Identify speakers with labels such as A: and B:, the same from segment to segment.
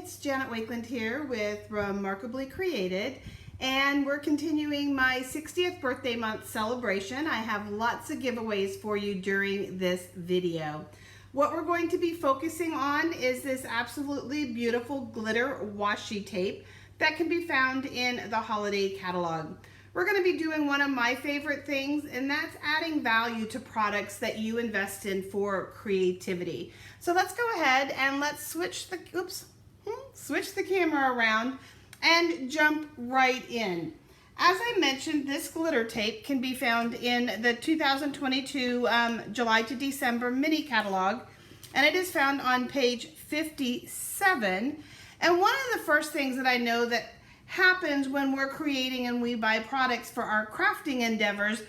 A: it's Janet Wakeland here with Remarkably Created, and we're continuing my 60th birthday month celebration. I have lots of giveaways for you during this video. What we're going to be focusing on is this absolutely beautiful glitter washi tape that can be found in the holiday catalog. We're going to be doing one of my favorite things, and that's adding value to products that you invest in for creativity. So let's go ahead and let's switch the camera around and jump right in. As I mentioned, this glitter tape can be found in the 2022 July to December mini catalog, and it is found on page 57. And one of the first things that I know that happens when we're creating and we buy products for our crafting endeavors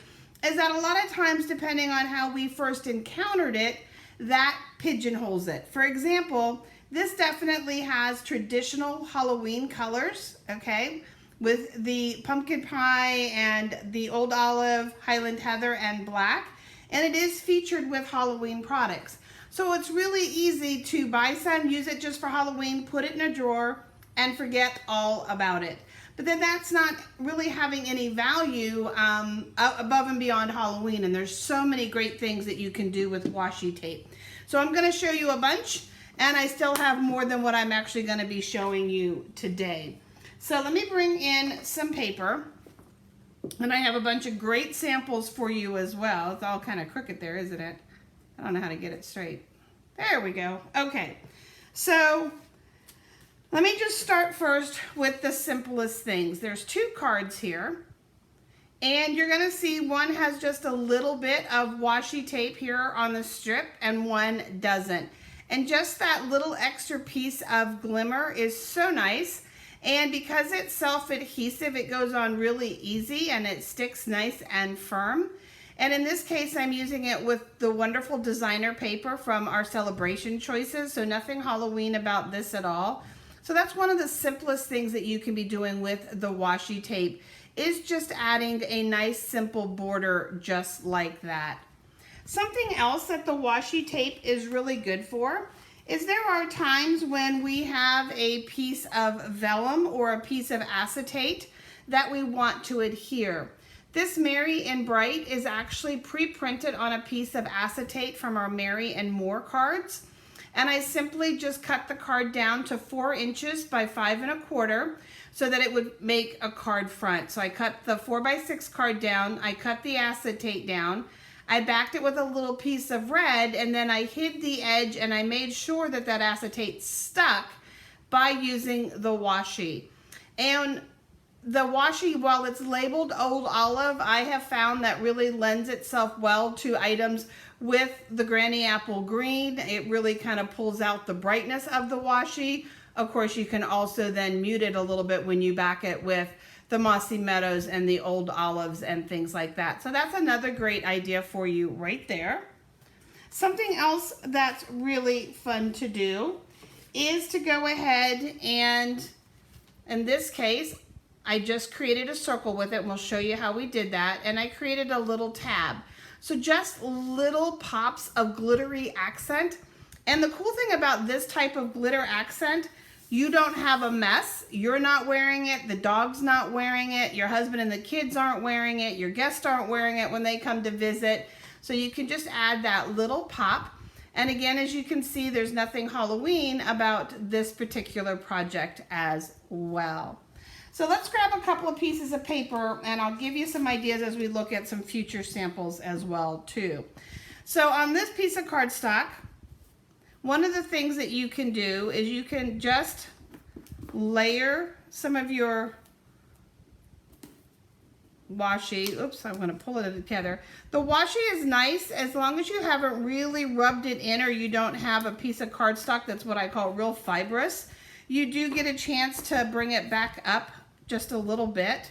A: is that a lot of times, depending on how we first encountered it, that pigeonholes it. For example, this definitely has traditional Halloween colors, okay, with the pumpkin pie and the old olive, Highland heather, and black, and it is featured with Halloween products. So it's really easy to buy some, use it just for Halloween, put it in a drawer, and forget all about it. But then that's not really having any value above and beyond Halloween, and there's so many great things that you can do with washi tape. So I'm going to show you a bunch, and I still have more than what I'm actually going to be showing you today. So let me bring in some paper, and I have a bunch of great samples for you as well. It's all kind of crooked there, isn't it? I don't know how to get it straight. There we go. Okay, so let me just start first with the simplest things. There's two cards here, and you're gonna see one has just a little bit of washi tape here on the strip and one doesn't. And just that little extra piece of glimmer is so nice. And because it's self-adhesive, it goes on really easy and it sticks nice and firm. And in this case, I'm using it with the wonderful designer paper from our celebration choices. So nothing Halloween about this at all. So that's one of the simplest things that you can be doing with the washi tape, is just adding a nice simple border just like that. Something else that the washi tape is really good for is there are times when we have a piece of vellum or a piece of acetate that we want to adhere. This Merry and Bright is actually pre-printed on a piece of acetate from our Merry and More cards. And I simply just cut the card down to 4 inches by 5 1/4 so that it would make a card front. So I cut the 4x6 card down, I cut the acetate down, I backed it with a little piece of red, and then I hid the edge and I made sure that that acetate stuck by using the washi. And the washi, while it's labeled Old Olive, I have found that really lends itself well to items with the Granny Apple Green. It really kind of pulls out the brightness of the washi. Of course, you can also then mute it a little bit when you back it with the Mossy Meadows and the Old Olives and things like that. So that's another great idea for you right there. Something else that's really fun to do is to go ahead and, in this case, I just created a circle with it, and we'll show you how we did that, and I created a little tab. So just little pops of glittery accent. And the cool thing about this type of glitter accent, you don't have a mess. You're not wearing it, the dog's not wearing it, your husband and the kids aren't wearing it, your guests aren't wearing it when they come to visit. So you can just add that little pop. And again, as you can see, there's nothing Halloween about this particular project as well. So let's grab a couple of pieces of paper, and I'll give you some ideas as we look at some future samples as well too. So on this piece of cardstock, one of the things that you can do is you can just layer some of your washi. Oops, I want to pull it together. The washi is nice as long as you haven't really rubbed it in, or you don't have a piece of cardstock that's what I call real fibrous. You do get a chance to bring it back up just a little bit,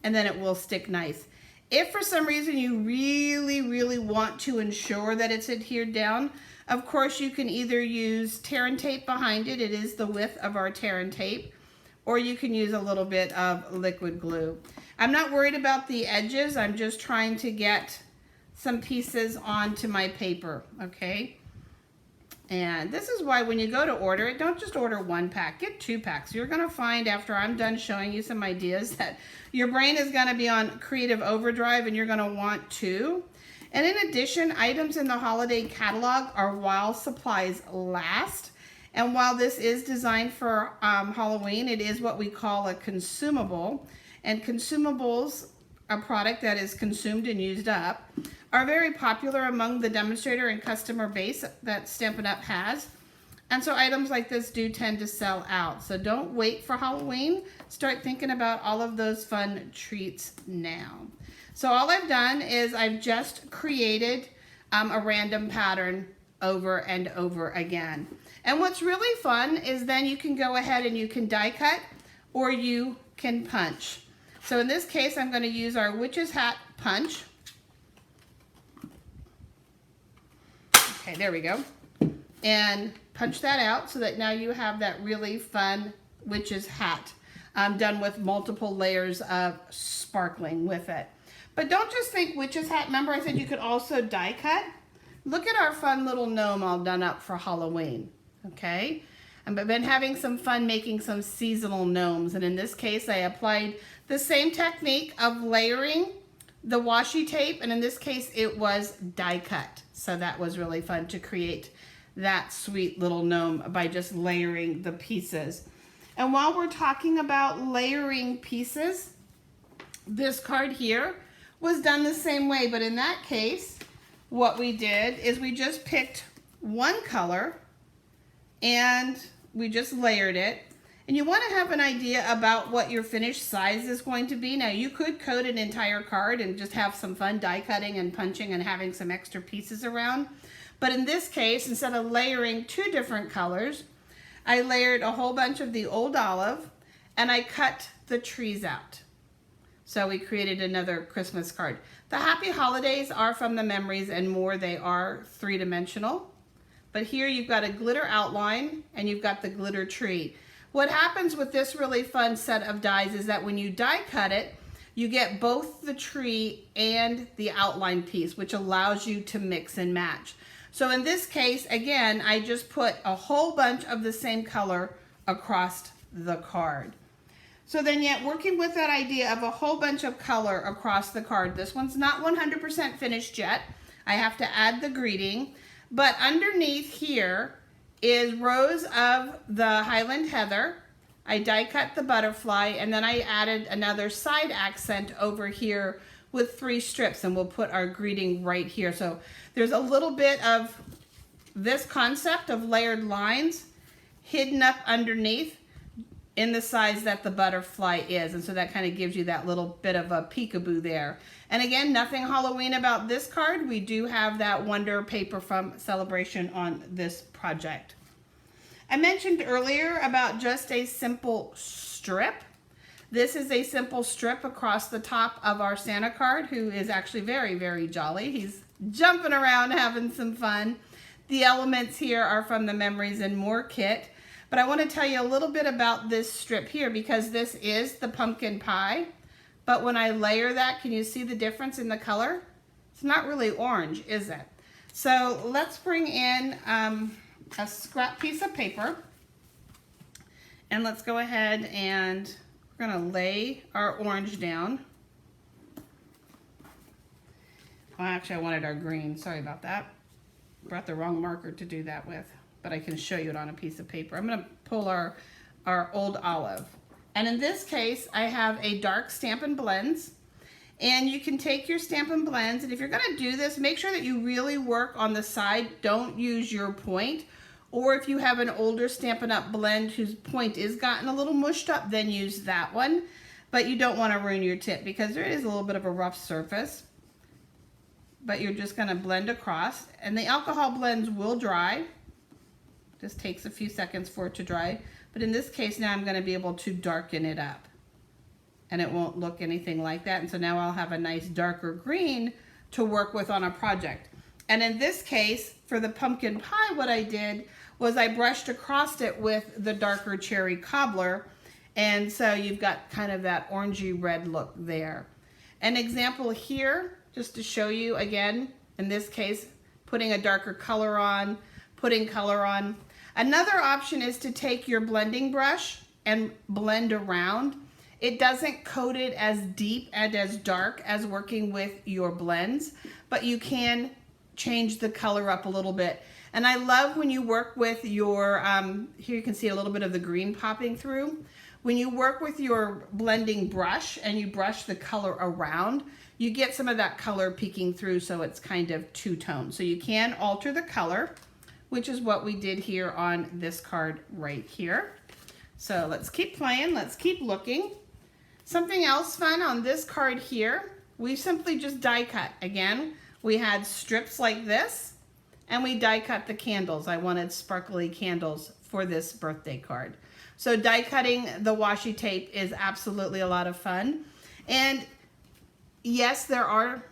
A: and then it will stick nice. If for some reason you really want to ensure that it's adhered down, of course you can either use tear and tape behind it. It is the width of our tear and tape, or you can use a little bit of liquid glue. I'm not worried about the edges. I'm just trying to get some pieces onto my paper, okay? And this is why when you go to order it, don't just order 1 pack, get 2 packs. You're gonna find after I'm done showing you some ideas that your brain is gonna be on creative overdrive and you're gonna want 2. And in addition, items in the holiday catalog are while supplies last. And while this is designed for Halloween, it is what we call a consumable. And consumables, a product that is consumed and used up, are very popular among the demonstrator and customer base that Stampin' Up! Has. And so items like this do tend to sell out. So don't wait for Halloween. Start thinking about all of those fun treats now. So all I've done is I've just created a random pattern over and over again. And what's really fun is then you can go ahead and you can die cut or you can punch. So in this case, I'm going to use our witch's hat punch. Okay, there we go. And punch that out so that now you have that really fun witch's hat done with multiple layers of sparkling with it. But don't just think witch's hat. Remember I said you could also die cut? Look at our fun little gnome all done up for Halloween, okay? I've been having some fun making some seasonal gnomes, and in this case I applied the same technique of layering the washi tape, and in this case it was die cut. So that was really fun to create that sweet little gnome by just layering the pieces. And while we're talking about layering pieces, this card here was done the same way, but in that case, what we did is we just picked one color and we just layered it. And you want to have an idea about what your finished size is going to be. Now you could coat an entire card and just have some fun die cutting and punching and having some extra pieces around. But in this case, instead of layering 2 different colors, I layered a whole bunch of the old olive and I cut the trees out. So we created another Christmas card. The happy holidays are from the memories and more. They are 3-dimensional. But here you've got a glitter outline and you've got the glitter tree. What happens with this really fun set of dies is that when you die cut it, you get both the tree and the outline piece, which allows you to mix and match. So in this case, again, I just put a whole bunch of the same color across the card. So then yet working with that idea of a whole bunch of color across the card, this one's not 100% finished yet. I have to add the greeting, but underneath here is rows of the Highland Heather. I die cut the butterfly and then I added another side accent over here with 3 strips, and we'll put our greeting right here. So there's a little bit of this concept of layered lines hidden up underneath in the size that the butterfly is. And so that kind of gives you that little bit of a peekaboo there. And again, nothing Halloween about this card. We do have that Wonder paper from Celebration on this project. I mentioned earlier about just a simple strip. This is a simple strip across the top of our Santa card, who is actually very, very jolly. He's jumping around having some fun. The elements here are from the Memories and More kit. But I want to tell you a little bit about this strip here because this is the pumpkin pie. But when I layer that, can you see the difference in the color? It's not really orange, is it? So let's bring in a scrap piece of paper. And let's go ahead and we're going to lay our orange down. Well, actually, I wanted our green. Sorry about that. Brought the wrong marker to do that with. But I can show you it on a piece of paper. I'm going to pull our old olive. And in this case, I have a dark Stampin' Blends. And you can take your Stampin' Blends, and if you're going to do this, make sure that you really work on the side. Don't use your point. Or if you have an older Stampin' Up! Blend whose point is gotten a little mushed up, then use that one. But you don't want to ruin your tip because there is a little bit of a rough surface. But you're just going to blend across. And the alcohol blends will dry. Just takes a few seconds for it to dry. But in this case now I'm going to be able to darken it up. And it won't look anything like that. And so now I'll have a nice darker green to work with on a project. And in this case, for the pumpkin pie, what I did was I brushed across it with the darker cherry cobbler. And so you've got kind of that orangey red look there. An example here, just to show you again, in this case, putting a darker color on, putting color on. Another option is to take your blending brush and blend around. It doesn't coat it as deep and as dark as working with your blends, but you can change the color up a little bit. And I love when you work with your, here you can see a little bit of the green popping through. When you work with your blending brush and you brush the color around, you get some of that color peeking through, so it's kind of two-tone. So you can alter the color, which is what we did here on this card right here. So let's keep playing, let's keep looking. Something else fun on this card here, we simply just die cut. Again, we had strips like this, and we die cut the candles. I wanted sparkly candles for this birthday card. So die cutting the washi tape is absolutely a lot of fun. And yes, there are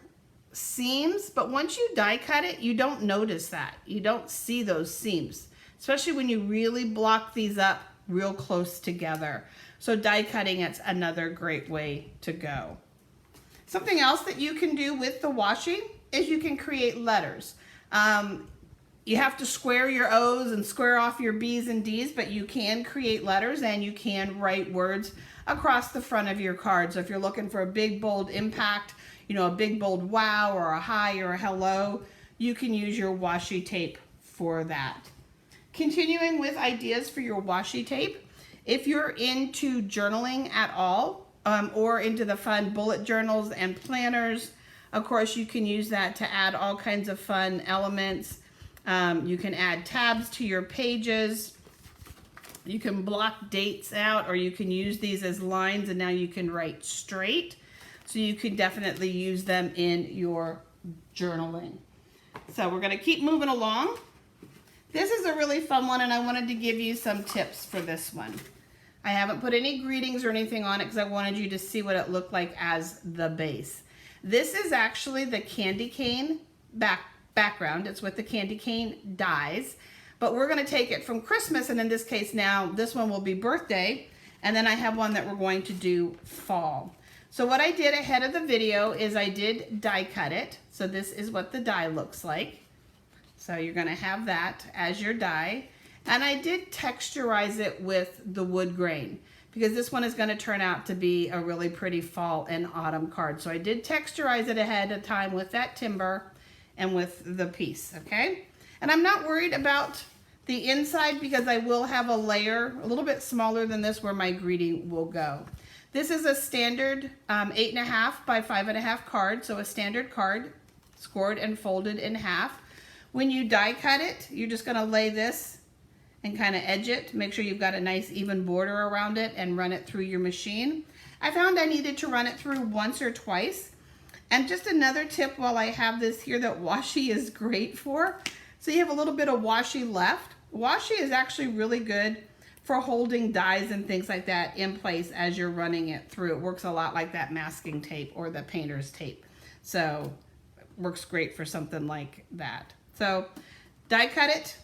A: seams, but once you die cut it, you don't notice that. You don't see those seams, especially when you really block these up real close together. So die cutting, it's another great way to go. Something else that you can do with the washi is you can create letters. You have to square your O's and square off your B's and D's, but you can create letters and you can write words across the front of your card. So if you're looking for a big, bold impact, you know, a big, bold wow or a hi or a hello, you can use your washi tape for that. Continuing with ideas for your washi tape, if you're into journaling at all, or into the fun bullet journals and planners, of course, you can use that to add all kinds of fun elements. You can add tabs to your pages. You can block dates out, or you can use these as lines, and now you can write straight. So you can definitely use them in your journaling. So we're going to keep moving along. This is a really fun one, and I wanted to give you some tips for this one. I haven't put any greetings or anything on it because I wanted you to see what it looked like as the base. This is actually the candy cane background. It's with the candy cane dies, but we're going to take it from Christmas, and in this case now, this one will be birthday, and then I have one that we're going to do fall. So what I did ahead of the video is I did die cut it. So this is what the die looks like. So you're going to have that as your die. And I did texturize it with the wood grain because this one is going to turn out to be a really pretty fall and autumn card. So I did texturize it ahead of time with that timber and with the piece, okay? And I'm not worried about the inside because I will have a layer a little bit smaller than this where my greeting will go. This is a standard 8.5 by 5.5 card, so a standard card, scored and folded in half. When you die cut it, you're just going to lay this and kind of edge it. Make sure you've got a nice even border around it and run it through your machine. I found I needed to run it through once or twice. And just another tip while I have this here that washi is great for. So you have a little bit of washi left. Washi is actually really good for holding dies and things like that in place as you're running it through. It works a lot like that masking tape or the painter's tape. So it works great for something like that. So die cut it.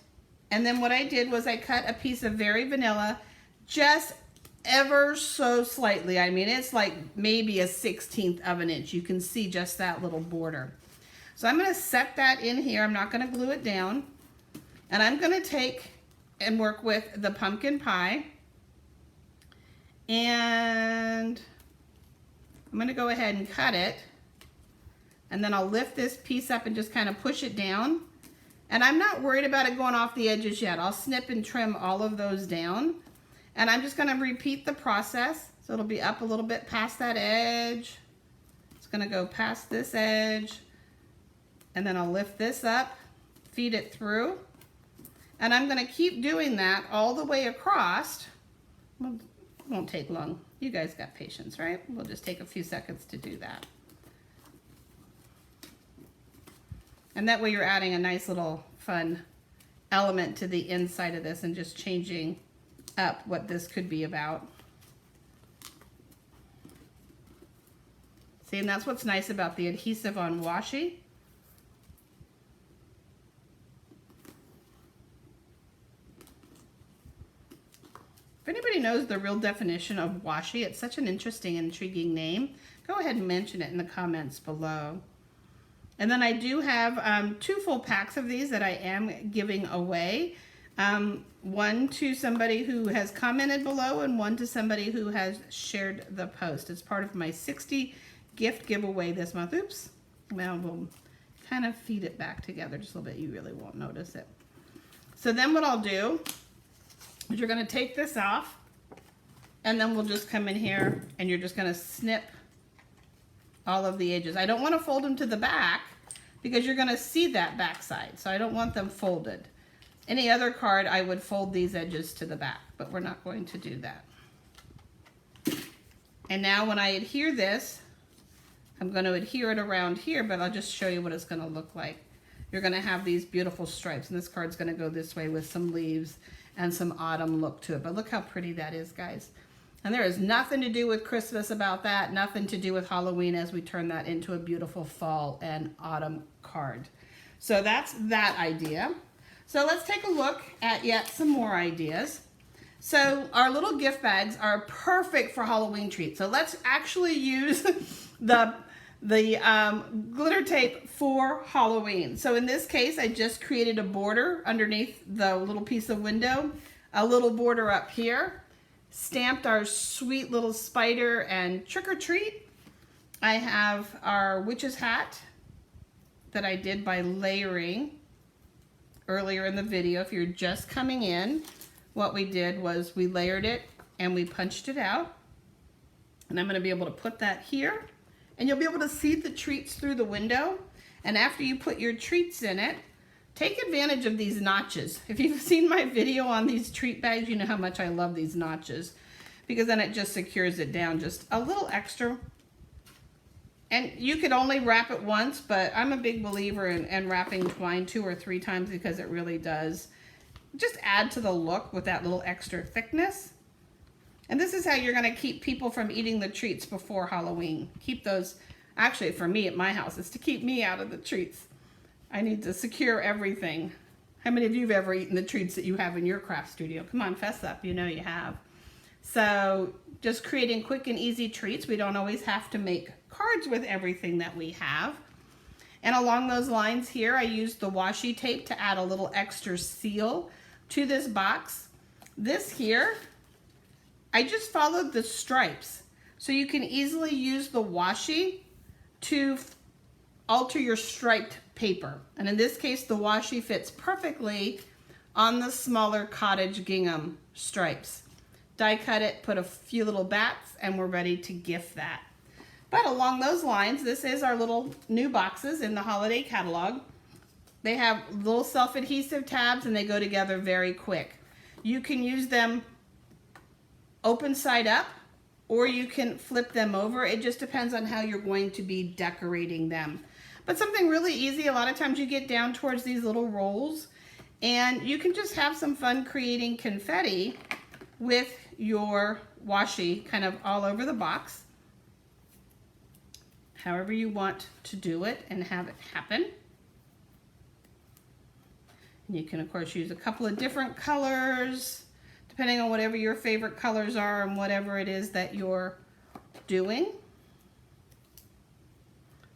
A: And then what I did was I cut a piece of very vanilla, just ever so slightly. I mean, it's like maybe a 1/16 of an inch. You can see just that little border. So I'm going to set that in here. I'm not going to glue it down. And I'm going to take and work with the pumpkin pie. And I'm going to go ahead and cut it. And then I'll lift this piece up and just kind of push it down. And I'm not worried about it going off the edges yet. I'll snip and trim all of those down. And I'm just going to repeat the process. So it'll be up a little bit past that edge. It's going to go past this edge. And then I'll lift this up, feed it through. And I'm going to keep doing that all the way across. Well, it won't take long. You guys got patience, right? We'll just take a few seconds to do that. And that way you're adding a nice little fun element to the inside of this and just changing up what this could be about. See, and that's what's nice about the adhesive on washi. If anybody knows the real definition of washi, it's such an interesting, intriguing name. Go ahead and mention it in the comments below. And then I do have 2 full packs of these that I am giving away. One to somebody who has commented below and one to somebody who has shared the post. It's part of my 60 gift giveaway this month. Oops. Well, we'll kind of feed it back together just a little bit. You really won't notice it. So then what I'll do is you're going to take this off, and then we'll just come in here and you're just going to snip all of the edges. I don't want to fold them to the back because you're going to see that back side. So I don't want them folded. Any other card, I would fold these edges to the back, but we're not going to do that. And now when I adhere this, I'm going to adhere it around here, but I'll just show you what it's going to look like. You're going to have these beautiful stripes, and this card's going to go this way with some leaves and some autumn look to it. But look how pretty that is, guys. And there is nothing to do with Christmas about that, nothing to do with Halloween as we turn that into a beautiful fall and autumn card. So that's that idea. So let's take a look at yet some more ideas. So our little gift bags are perfect for Halloween treats. So let's actually use the glitter tape for Halloween. So in this case, I just created a border underneath the little piece of window, a little border up here, stamped our sweet little spider and trick or treat. I have our witch's hat that I did by layering earlier in the video. If you're just coming in, what we did was we layered it and we punched it out. And I'm going to be able to put that here, and you'll be able to see the treats through the window. And after you put your treats in it, take advantage of these notches. If you've seen my video on these treat bags, you know how much I love these notches, because then it just secures it down just a little extra. And you could only wrap it once, but I'm a big believer in wrapping twine 2 or 3 times because it really does just add to the look with that little extra thickness. And this is how you're going to keep people from eating the treats before Halloween. Keep those, actually for me at my house, it's to keep me out of the treats. I need to secure everything. How many of you have ever eaten the treats that you have in your craft studio? Come on, fess up, you know you have. So just creating quick and easy treats. We don't always have to make cards with everything that we have. And along those lines here, I used the washi tape to add a little extra seal to this box. This here, I just followed the stripes. So you can easily use the washi to alter your striped paper. And in this case, the washi fits perfectly on the smaller cottage gingham stripes. Die cut it, put a few little bats, and we're ready to gift that. But along those lines, this is our little new boxes in the holiday catalog. They have little self-adhesive tabs and they go together very quick. You can use them open side up or you can flip them over. It just depends on how you're going to be decorating them. But something really easy, a lot of times you get down towards these little rolls and you can just have some fun creating confetti with your washi kind of all over the box. However you want to do it and have it happen. And you can of course use a couple of different colors depending on whatever your favorite colors are and whatever it is that you're doing.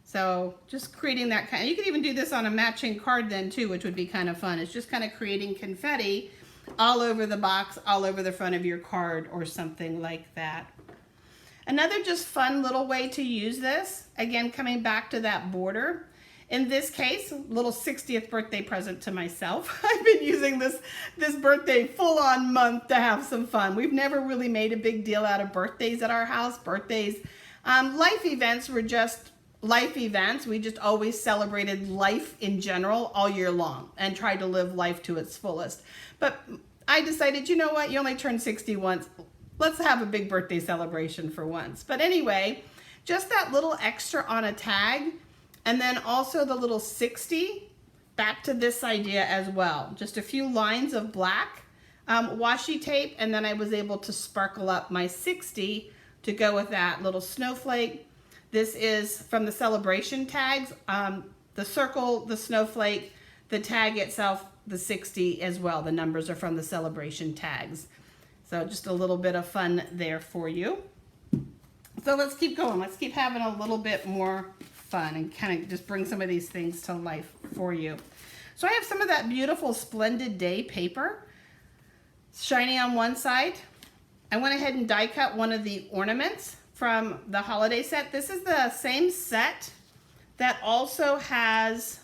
A: So just creating that kind, you could even do this on a matching card then too, which would be kind of fun. It's just kind of creating confetti all over the box, all over the front of your card or something like that. Another just fun little way to use this, again coming back to that border. In this case, little 60th birthday present to myself. I've been using this birthday full-on month to have some fun. We've never really made a big deal out of birthdays at our house. Birthdays, life events were just life events. We just always celebrated life in general all year long and tried to live life to its fullest. But I decided, you know what, you only turn 60 once. Let's have a big birthday celebration for once. But anyway, just that little extra on a tag, and then also the little 60, back to this idea as well. Just a few lines of black washi tape, and then I was able to sparkle up my 60 to go with that little snowflake. This is from the celebration tags, the circle, the snowflake, the tag itself, the 60 as well. The numbers are from the celebration tags. So just a little bit of fun there for you. So let's keep going. Let's keep having a little bit more fun and kind of just bring some of these things to life for you. So I have some of that beautiful Splendid Day paper, shiny on one side. I went ahead and die cut one of the ornaments from the holiday set. This is the same set that also has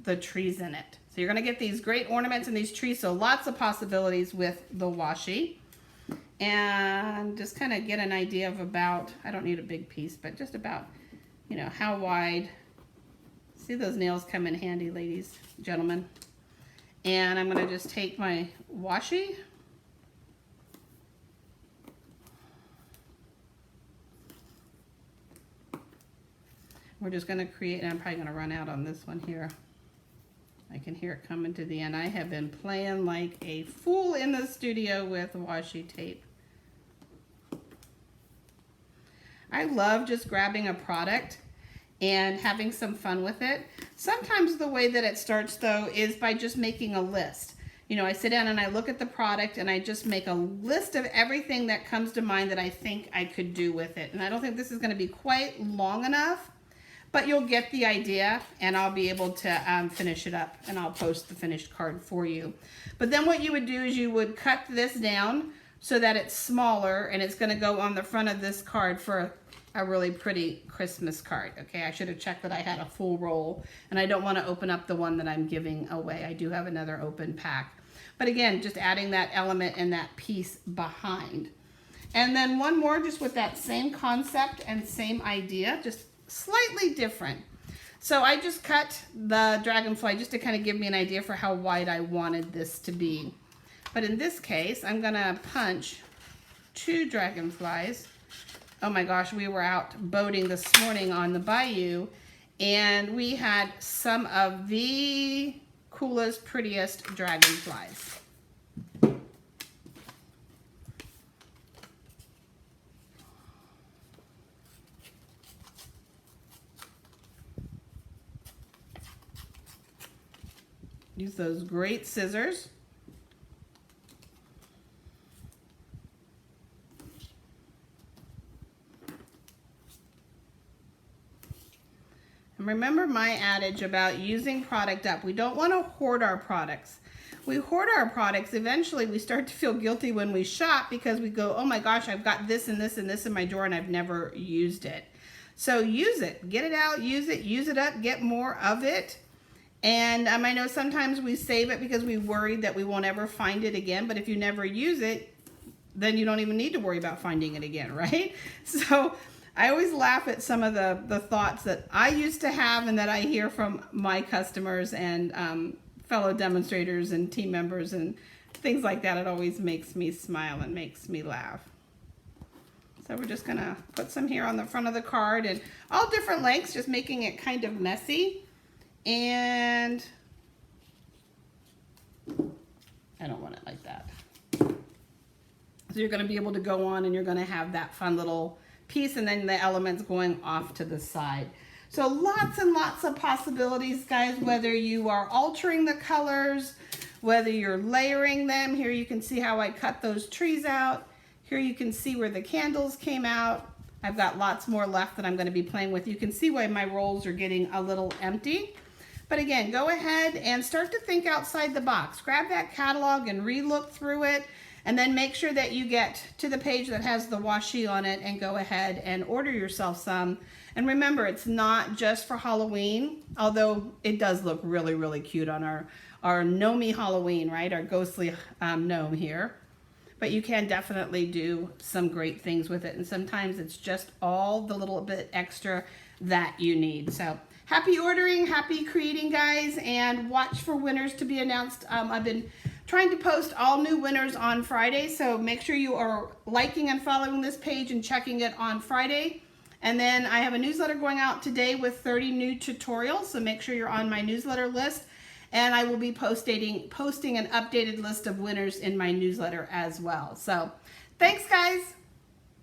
A: the trees in it. So you're gonna get these great ornaments and these trees, so lots of possibilities with the washi. And just kind of get an idea of about, I don't need a big piece, but just about, you know, how wide. See those nails come in handy, ladies, gentlemen. And I'm gonna just take my washi. We're just gonna create, and I'm probably gonna run out on this one here. I can hear it coming to the end. I have been playing like a fool in the studio with washi tape. I love just grabbing a product and having some fun with it. Sometimes the way that it starts though is by just making a list. You know, I sit down and I look at the product and I just make a list of everything that comes to mind that I think I could do with it. And I don't think this is gonna be quite long enough, but you'll get the idea, and I'll be able to finish it up, and I'll post the finished card for you. But then what you would do is you would cut this down so that it's smaller, and it's gonna go on the front of this card for a really pretty Christmas card. Okay, I should have checked that I had a full roll, and I don't want to open up the one that I'm giving away. I do have another open pack. But again, just adding that element and that piece behind. And then one more just with that same concept and same idea, just slightly different. So I just cut the dragonfly just to kind of give me an idea for how wide I wanted this to be. But in this case, I'm gonna punch 2 dragonflies. Oh my gosh, we were out boating this morning on the bayou, and we had some of the coolest, prettiest dragonflies. Use those great scissors. And remember my adage about using product up. We don't want to hoard our products. We hoard our products, eventually we start to feel guilty when we shop because we go, oh my gosh, I've got this and this and this in my drawer and I've never used it. So use it, get it out, use it up, get more of it. And I know sometimes we save it because we worry that we won't ever find it again, but if you never use it, then you don't even need to worry about finding it again, right? So I always laugh at some of the thoughts that I used to have and that I hear from my customers and fellow demonstrators and team members and things like that. It always makes me smile and makes me laugh. So we're just gonna put some here on the front of the card and all different lengths, just making it kind of messy. And I don't want it like that. So you're going to be able to go on and you're going to have that fun little piece and then the elements going off to the side. So lots and lots of possibilities, guys, whether you are altering the colors, whether you're layering them. Here you can see how I cut those trees out. Here you can see where the candles came out. I've got lots more left that I'm going to be playing with. You can see why my rolls are getting a little empty. But again, go ahead and start to think outside the box. Grab that catalog and re-look through it, and then make sure that you get to the page that has the washi on it and go ahead and order yourself some. And remember, it's not just for Halloween, although it does look really, really cute on our Gnomey Halloween, right? Our ghostly gnome here. But you can definitely do some great things with it. And sometimes it's just all the little bit extra that you need. So happy ordering, happy creating, guys, and watch for winners to be announced. I've been trying to post all new winners on Friday, so make sure you are liking and following this page and checking it on Friday. And then I have a newsletter going out today with 30 new tutorials, so make sure you're on my newsletter list. And I will be posting an updated list of winners in my newsletter as well. So thanks, guys.